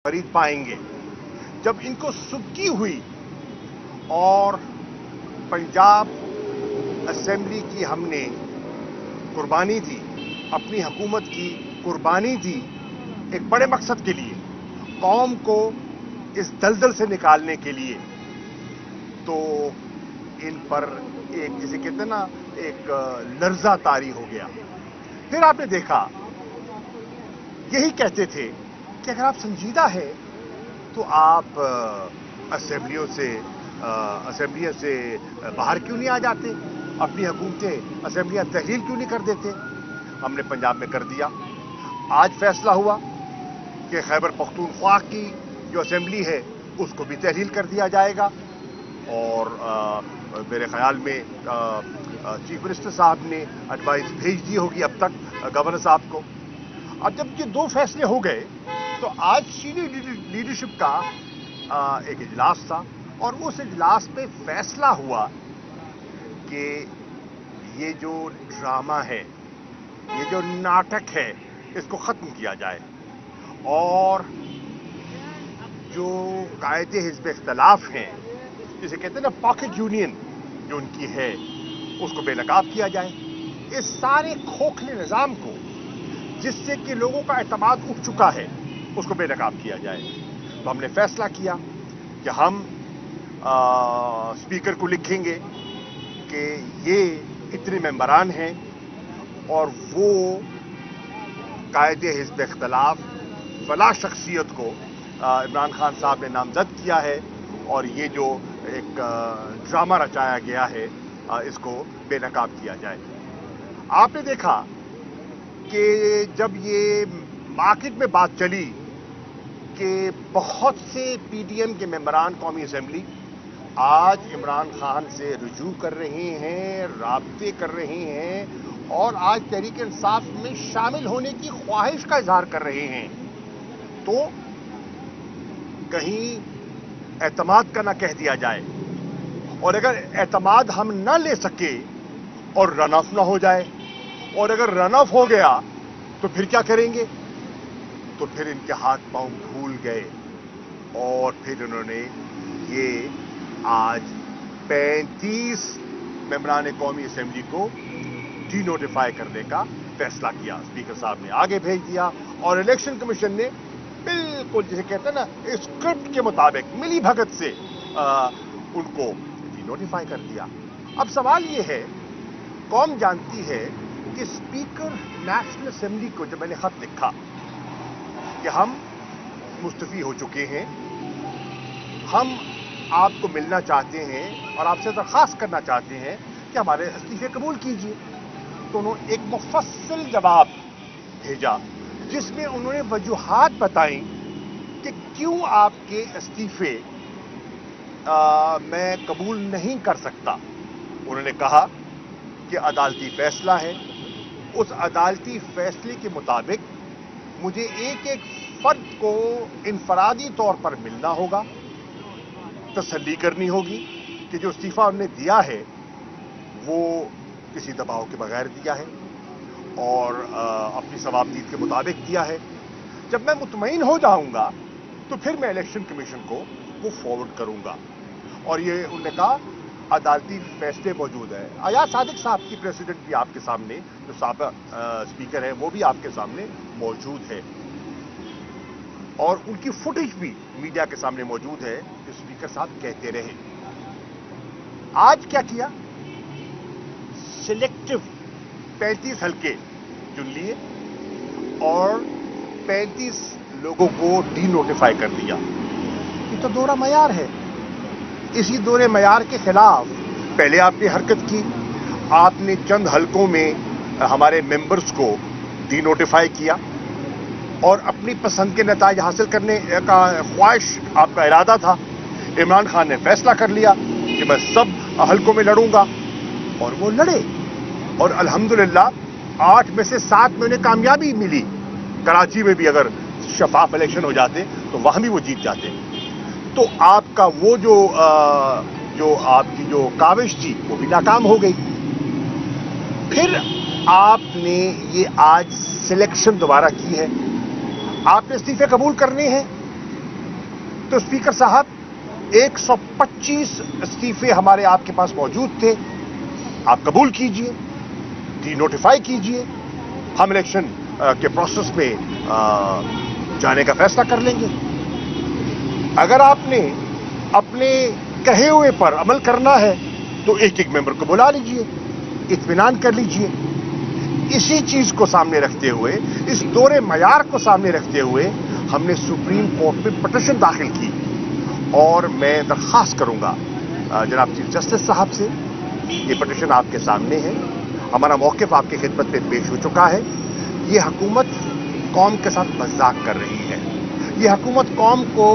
खरीद पाएंगे। जब इनको सुबकी हुई और पंजाब असेंबली की हमने कुर्बानी दी, अपनी हुकूमत की कुर्बानी दी एक बड़े मकसद के लिए, कौम को इस दलदल से निकालने के लिए, तो इन पर एक जिसे कहते हैं ना एक लर्जा तारी हो गया। फिर आपने देखा यही कहते थे कि अगर आप संजीदा है तो आप असेंबलियों से बाहर क्यों नहीं आ जाते, अपनी हुकूमतें असेंबलियां तहलील क्यों नहीं कर देते। हमने पंजाब में कर दिया। आज फैसला हुआ कि खैबर पख्तूनख्वा की जो असेंबली है उसको भी तहलील कर दिया जाएगा और मेरे ख्याल में चीफ मिनिस्टर साहब ने एडवाइस भेज दी होगी अब तक गवर्नर साहब को। अब जब ये दो फैसले हो गए तो आज सीनियर लीडरशिप का एक इजलास था और उस इजलास पे फैसला हुआ कि ये जो ड्रामा है, ये जो नाटक है, इसको ख़त्म किया जाए और जो कायदे हिज़्ब इख्तिलाफ हैं, जिसे कहते हैं ना पॉकेट यूनियन जो उनकी है, उसको बेनकाब किया जाए। इस सारे खोखले निज़ाम को जिससे कि लोगों का एतमाद उठ चुका है उसको बेनकाब किया जाए। तो हमने फैसला किया कि हम स्पीकर को लिखेंगे कि ये इतने मेंबरान हैं और वो कायदे हिज़्ब इख्तिलाफ फला शख्सियत को इमरान खान साहब ने नामजद किया है और ये जो एक ड्रामा रचाया गया है इसको बेनकाब किया जाए। आपने देखा कि जब ये मार्केट में बात चली कि बहुत से पीडीएम के मेंबरान कौमी असेंबली आज इमरान खान से रुजू कर रहे हैं, राब्ते कर रहे हैं और आज तहरीक इंसाफ में शामिल होने की ख्वाहिश का इजहार कर रहे हैं, तो कहीं एतमाद का ना कह दिया जाए और अगर एतमाद हम ना ले सके और रन ऑफ ना हो जाए और अगर रन ऑफ हो गया तो फिर क्या करेंगे। तो फिर इनके हाथ पांव फूल गए और फिर उन्होंने ये आज 35 मेंबरान कौमी असेंबली को डी नोटिफाई करने का फैसला किया। स्पीकर साहब ने आगे भेज दिया और इलेक्शन कमीशन ने बिल्कुल जिसे कहते हैं ना स्क्रिप्ट के मुताबिक मिली भगत से उनको डी नोटिफाई कर दिया। अब सवाल ये है, कौम जानती है कि स्पीकर नेशनल असेंबली को जब मैंने खत लिखा कि हम मुस्तफी हो चुके हैं, हम आपको मिलना चाहते हैं और आपसे दरख्वास्त करना चाहते हैं कि हमारे इस्तीफे कबूल कीजिए, तो उन्होंने एक मुफस्सिल जवाब भेजा जिसमें उन्होंने वजूहात बताई कि क्यों आपके इस्तीफे मैं कबूल नहीं कर सकता। उन्होंने कहा कि अदालती फैसला है, उस अदालती फैसले के मुताबिक मुझे एक एक फर्द को इनफरादी तौर पर मिलना होगा, तसल्ली करनी होगी कि जो इस्तीफा उन्होंने दिया है वो किसी दबाव के बगैर दिया है और अपनी सवाबदीद के मुताबिक दिया है। जब मैं मुतमईन हो जाऊंगा तो फिर मैं इलेक्शन कमीशन को वो फॉरवर्ड करूंगा। और ये उन्होंने कहा अदालती फैसले मौजूद है। अयाज सादिक साहब की प्रेसिडेंट भी आपके सामने, जो साबिक स्पीकर है वो भी आपके सामने मौजूद है और उनकी फुटेज भी मीडिया के सामने मौजूद है जो स्पीकर साहब कहते रहे। आज क्या किया, सिलेक्टिव 35 हल्के चुन लिए और 35 लोगों को डी नोटिफाई कर दिया। ये तो दोहरा मयार है। इसी दोहरे मयार के खिलाफ पहले आपने हरकत की, आपने चंद हलकों में हमारे मेंबर्स को डी नोटिफाई किया और अपनी पसंद के नताज हासिल करने का ख्वाहिश आपका इरादा था। इमरान खान ने फैसला कर लिया कि मैं सब हलकों में लड़ूंगा और वो लड़े और अल्हम्दुलिल्लाह 8 में से 7 में उन्हें कामयाबी मिली। कराची में भी अगर शफाफ इलेक्शन हो जाते तो वहां भी वो जीत जाते। तो आपका वो जो आपकी जो काविश थी वो भी नाकाम हो गई। फिर आपने ये आज सिलेक्शन दोबारा की है, आपने इस्तीफे कबूल करने हैं तो स्पीकर साहब 125 इस्तीफे हमारे आपके पास मौजूद थे, आप कबूल कीजिए, डी-नोटिफाई कीजिए, हम इलेक्शन के प्रोसेस में जाने का फैसला कर लेंगे। अगर आपने अपने कहे हुए पर अमल करना है तो एक एक मेंबर को बुला लीजिए, इत्मीनान कर लीजिए। इसी चीज को सामने रखते हुए, इस दोहरे मयार को सामने रखते हुए हमने सुप्रीम कोर्ट में पिटीशन दाखिल की और मैं दरख्वास्त करूंगा जनाब चीफ जस्टिस साहब से, ये पिटीशन आपके सामने है, हमारा मौक़िफ़ आपकी खिदमत में पेश हो चुका है। ये हुकूमत कौम के साथ मजाक कर रही है, ये हुकूमत कौम को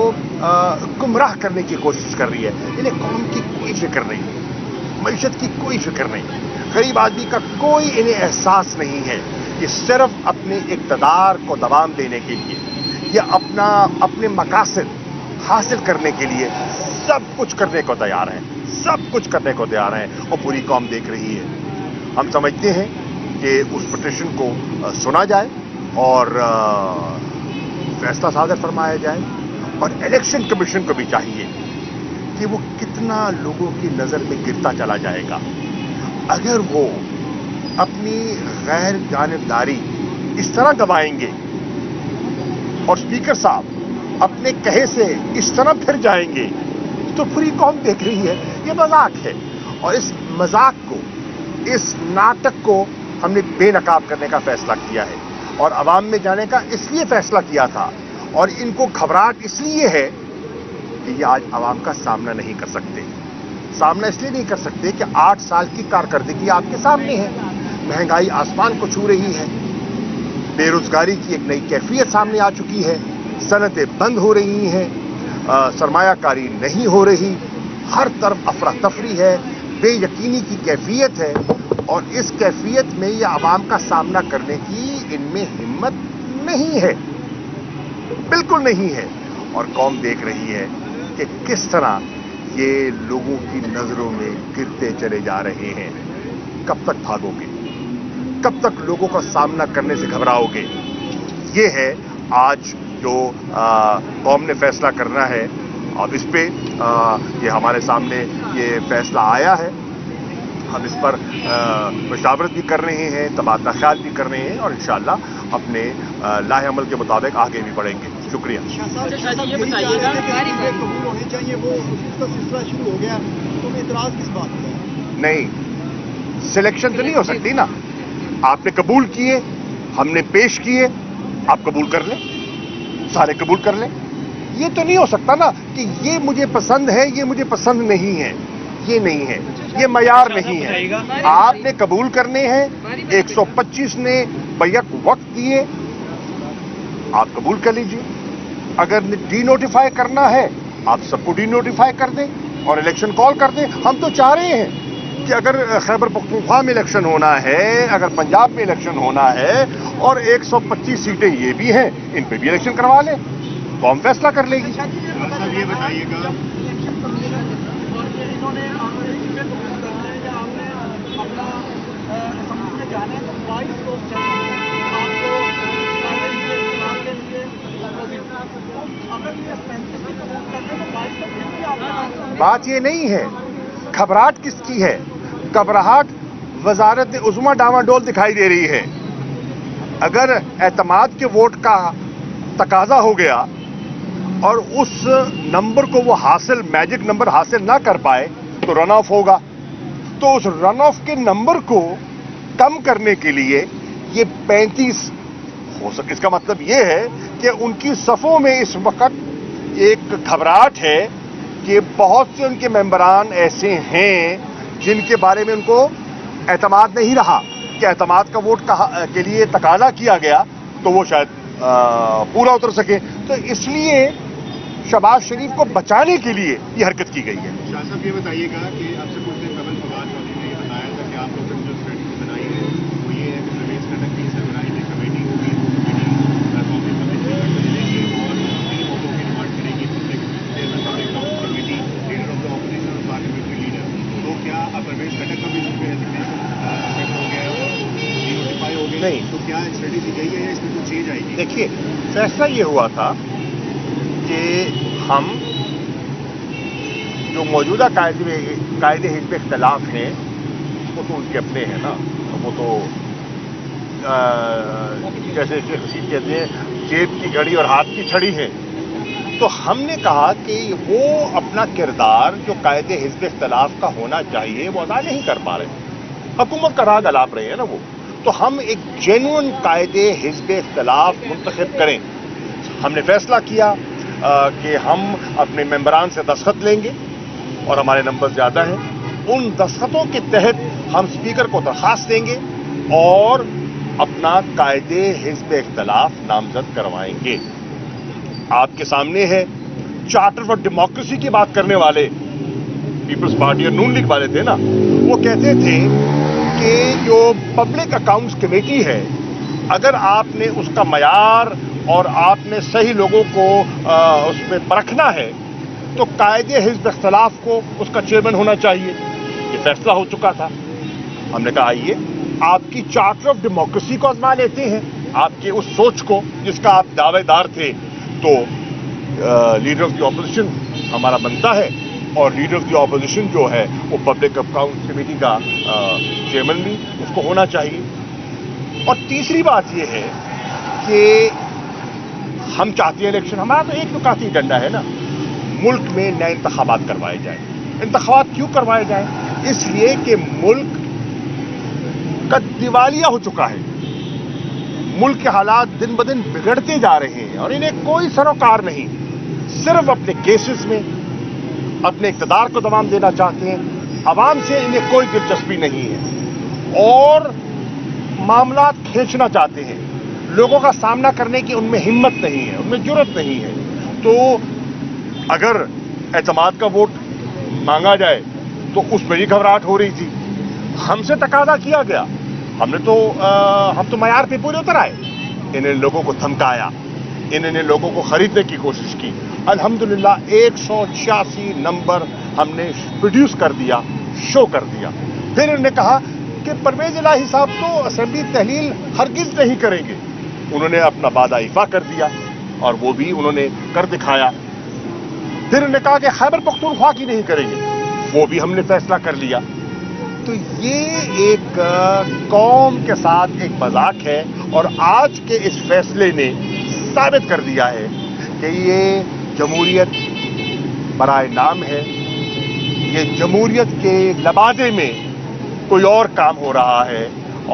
गुमराह करने की कोशिश कर रही है। इन्हें कौम की कोई फिक्र नहीं, मईशत की कोई फिक्र नहीं, गरीब आदमी का कोई इन्हें एहसास नहीं है। ये सिर्फ अपने इक़्तिदार को दबाम देने के लिए या अपने मकासद हासिल करने के लिए सब कुछ करने को तैयार हैं, सब कुछ करने को तैयार हैं और पूरी कौम देख रही है। हम समझते हैं कि उस पिटीशन को सुना जाए और फैसला सादर फरमाया जाए और इलेक्शन कमीशन को भी चाहिए कि वो कितना लोगों की नज़र में गिरता चला जाएगा अगर वो अपनी गैर जानिबदारी इस तरह दबाएंगे और स्पीकर साहब अपने कहे से इस तरह फिर जाएंगे तो पूरी कौम देख रही है। ये मजाक है और इस मजाक को, इस नाटक को हमने बेनकाब करने का फैसला किया है और अवाम में जाने का इसलिए फैसला किया था और इनको घबराहट इसलिए है कि ये आज अवाम का सामना नहीं कर सकते। सामना इसलिए नहीं कर सकते कि 8 साल की कारकर्दगी आपके सामने है, महंगाई आसमान को छू रही है, बेरोजगारी की एक नई कैफियत सामने आ चुकी है, सनतें बंद हो रही हैं, सरमायाकारी नहीं हो रही, हर तरफ अफरा तफरी है, बेयकीनी की कैफियत है और इस कैफियत में ये आवाम का सामना करने की इनमें हिम्मत नहीं है, बिल्कुल नहीं है। और कौम देख रही है कि किस तरह ये लोगों की नजरों में गिरते चले जा रहे हैं। कब तक भागोगे, कब तक लोगों का सामना करने से घबराओगे? ये है आज जो कौम ने फैसला करना है और इस पे ये हमारे सामने ये फैसला आया है। हम इस पर मशावरत भी कर रहे हैं, तबादला ख्याल भी कर रहे हैं और इंशाअल्लाह अपने लाहे अमल के मुताबिक आगे भी बढ़ेंगे। शुक्रिया। ये बताइएगा कबूल होने चाहिए, वो उसका सिलसिला शुरू हो गया तो इतराज किस बात का? नहीं, सिलेक्शन तो नहीं हो सकती ना। आपने कबूल किए, हमने पेश किए, आप कबूल कर लें, सारे कबूल कर लें। ये तो नहीं हो सकता ना कि ये मुझे पसंद है, ये मुझे पसंद नहीं है, ये नहीं है, ये मयार नहीं है। आपने कबूल करने हैं, 125 ने बैक वक्त दिए, आप कबूल कर लीजिए। अगर डी नोटिफाई करना है आप सबको डी नोटिफाई कर दें और इलेक्शन कॉल कर दें। हम तो चाह रहे हैं कि अगर खैबर पख्तूनख्वा में इलेक्शन होना है, अगर पंजाब में इलेक्शन होना है और 125 सीटें ये भी हैं, इन पे भी इलेक्शन करवा लें तो हम फैसला कर लेगी। ये बताइएगा बात ये नहीं है, घबराहट किसकी है? घबराहट वजारत उज़्मा डावाडोल दिखाई दे रही है। अगर एतमाद के वोट का तकाजा हो गया और उस नंबर को वो हासिल, मैजिक नंबर हासिल ना कर पाए तो रन ऑफ होगा। तो उस रन ऑफ के नंबर को कम करने के लिए ये 35 हो सके, इसका मतलब ये है कि उनकी सफ़ों में इस वक्त एक घबराहट है कि बहुत से उनके मेंबरान ऐसे हैं जिनके बारे में उनको एतमाद नहीं रहा कि एतमाद का वोट के लिए तकाजा किया गया तो वो शायद पूरा उतर सके। तो इसलिए शहबाज शरीफ को बचाने के लिए ये हरकत की गई है। शाह साहब ये बताइएगा कि आपसे कुछ दिन कबल फवाद चौधरी ने ये बताया था कि आप लोगों ने जो स्ट्रेटजी बनाई है वो ये है कि प्रवेश खटक की सरबराही में कमेटी होगी, कमेटी कॉपी मिलेगी और अपनी वोटों की डिमांड करेगी committee leader of the opposition और पार्लियामेंट्री लीडर। तो क्या प्रवेश खटक का भी उसमें रेजिग्नेशन हो गया और नोटिफाई हो गया? नहीं। तो क्या स्ट्रेटजी यही है या इसमें कुछ चेंज आएगी? देखिए, फैसला ये हुआ था कि ہم جو موجودہ قاعدے حزب اختلاف ہیں وہ تو ان کے اپنے ہیں نا، وہ تو جیسے شیخ رشید کہتے ہیں جیب کی گھڑی اور ہاتھ کی چھڑی ہے. تو ہم نے کہا کہ وہ اپنا کردار جو قاعدے حزب اختلاف کا ہونا چاہیے وہ ادا نہیں کر پا رہے، حکومت کا راگ الاپ رہے ہیں نا وہ. تو ہم ایک جینوئن قاعدے حزب اختلاف منتخب کریں. ہم نے فیصلہ کیا کہ ہم اپنے ممبران سے دستخط لیں گے اور ہمارے نمبر زیادہ ہیں. ان دستخطوں کے تحت ہم اسپیکر کو درخواست دیں گے اور اپنا قاعدے حزب اختلاف نامزد کروائیں گے. آپ کے سامنے ہے چارٹر فار ڈیموکریسی کی بات کرنے والے پیپلز پارٹی اور نون لیگ والے تھے نا، وہ کہتے تھے کہ جو پبلک اکاؤنٹس کمیٹی ہے اگر آپ نے اس کا معیار اور آپ نے صحیح لوگوں کو اس میں پرکھنا ہے تو قاعدے حزب اختلاف کو اس کا چیئرمین ہونا چاہیے. یہ فیصلہ ہو چکا تھا. ہم نے کہا آئیے آپ کی چارٹر آف ڈیموکریسی کو آزما لیتے ہیں، آپ کے اس سوچ کو جس کا آپ دعوے دار تھے. تو لیڈر آف دی اپوزیشن ہمارا بنتا ہے اور لیڈر آف دی اپوزیشن جو ہے وہ پبلک اکاؤنٹ کمیٹی کا چیئرمین بھی اس کو ہونا چاہیے. اور تیسری بات یہ ہے کہ ہم چاہتے ہیں الیکشن، ہمارا تو ایک نکاتی ایجنڈا ہے نا، ملک میں نئے انتخابات کروائے جائیں. انتخابات کیوں کروائے جائیں؟ اس لیے کہ ملک کا دیوالیہ ہو چکا ہے. ملک کے حالات دن بدن بگڑتے جا رہے ہیں اور انہیں کوئی سروکار نہیں. صرف اپنے کیسز میں اپنے اقتدار کو دوام دینا چاہتے ہیں. عوام سے انہیں کوئی دلچسپی نہیں ہے اور معاملات کھینچنا چاہتے ہیں. لوگوں کا سامنا کرنے کی ان میں ہمت نہیں ہے، ان میں جرأت نہیں ہے. تو اگر اعتماد کا ووٹ مانگا جائے تو اس میں ہی گھبراہٹ ہو رہی تھی. ہم سے تقاضا کیا گیا، ہم تو معیار پہ پورے اتر آئے. انہیں لوگوں کو دھمکایا، انہوں نے لوگوں کو خریدنے کی کوشش کی. الحمدللہ 186 نمبر ہم نے پروڈیوس کر دیا، شو کر دیا. پھر انہوں نے کہا کہ پرویز الہی صاحب تو اسمبلی تحلیل ہرگز نہیں کریں گے. انہوں نے اپنا وعدہ ایفا کر دیا اور وہ بھی انہوں نے کر دکھایا. پھر انہوں نے کہا کہ خیبر پختونخوا کی نہیں کریں گے، وہ بھی ہم نے فیصلہ کر لیا. تو یہ ایک قوم کے ساتھ ایک مذاق ہے اور آج کے اس فیصلے نے ثابت کر دیا ہے کہ یہ جمہوریت برائے نام ہے. یہ جمہوریت کے لبادے میں کوئی اور کام ہو رہا ہے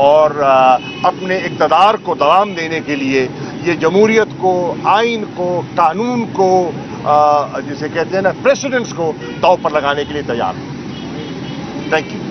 اور اپنے اقتدار کو دوام دینے کے لیے یہ جمہوریت کو، آئین کو، قانون کو، جسے کہتے ہیں نا پریسیڈنٹس کو داؤ پر لگانے کے لیے تیار ہے. Thank you.